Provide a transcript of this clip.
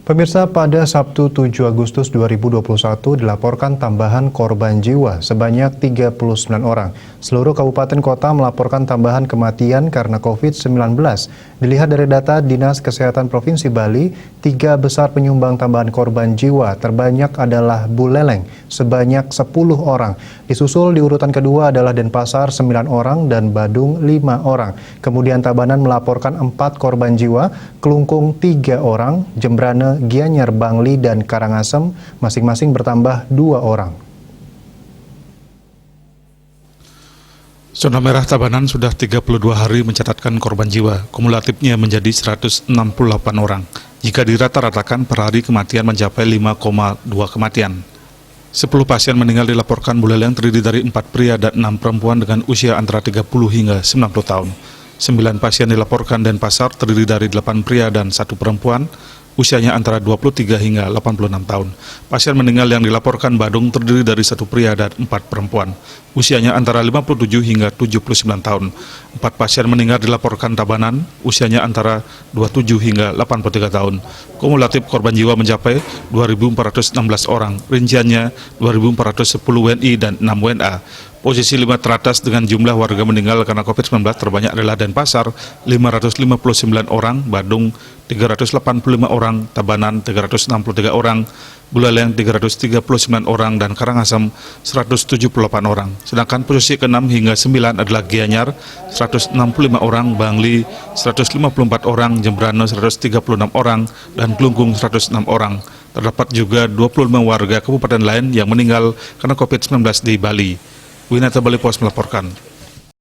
Pemirsa, pada Sabtu 7 Agustus 2021 dilaporkan tambahan korban jiwa sebanyak 39 orang. Seluruh kabupaten kota melaporkan tambahan kematian karena COVID-19. Dilihat dari data Dinas Kesehatan Provinsi Bali, 3 besar penyumbang tambahan korban jiwa terbanyak adalah Buleleng sebanyak 10 orang. Disusul di urutan kedua adalah Denpasar 9 orang dan Badung 5 orang. Kemudian Tabanan melaporkan 4 korban jiwa, Kelungkung 3 orang, Jembrane, Gianyar, Bangli, dan Karangasem masing-masing bertambah 2 orang. Zona merah Tabanan sudah 32 hari mencatatkan korban jiwa, kumulatifnya menjadi 168 orang. Jika dirata-ratakan per hari kematian mencapai 5,2 kematian. 10 pasien meninggal dilaporkan Buleleng terdiri dari 4 pria dan 6 perempuan dengan usia antara 30 hingga 90 tahun. 9 pasien dilaporkan Denpasar terdiri dari 8 pria dan 1 perempuan, usianya antara 23 hingga 86 tahun. Pasien meninggal yang dilaporkan Badung terdiri dari 1 pria dan 4 perempuan, usianya antara 57 hingga 79 tahun. 4 pasien meninggal dilaporkan Tabanan, usianya antara 27 hingga 83 tahun. Kumulatif korban jiwa mencapai 2.416 orang, rinciannya 2.410 WNI dan 6 WNA. Posisi 5 teratas dengan jumlah warga meninggal karena COVID-19 terbanyak adalah Denpasar 559 orang, Badung 385 orang, Tabanan 363 orang, Buleleng 339 orang, dan Karangasem 178 orang. Sedangkan posisi ke-6 hingga 9 adalah Gianyar 165 orang, Bangli 154 orang, Jembrane 136 orang, dan Kelungkung 106 orang. Terdapat juga 25 warga kabupaten lain yang meninggal karena COVID-19 di Bali. Winata Bali Pos melaporkan.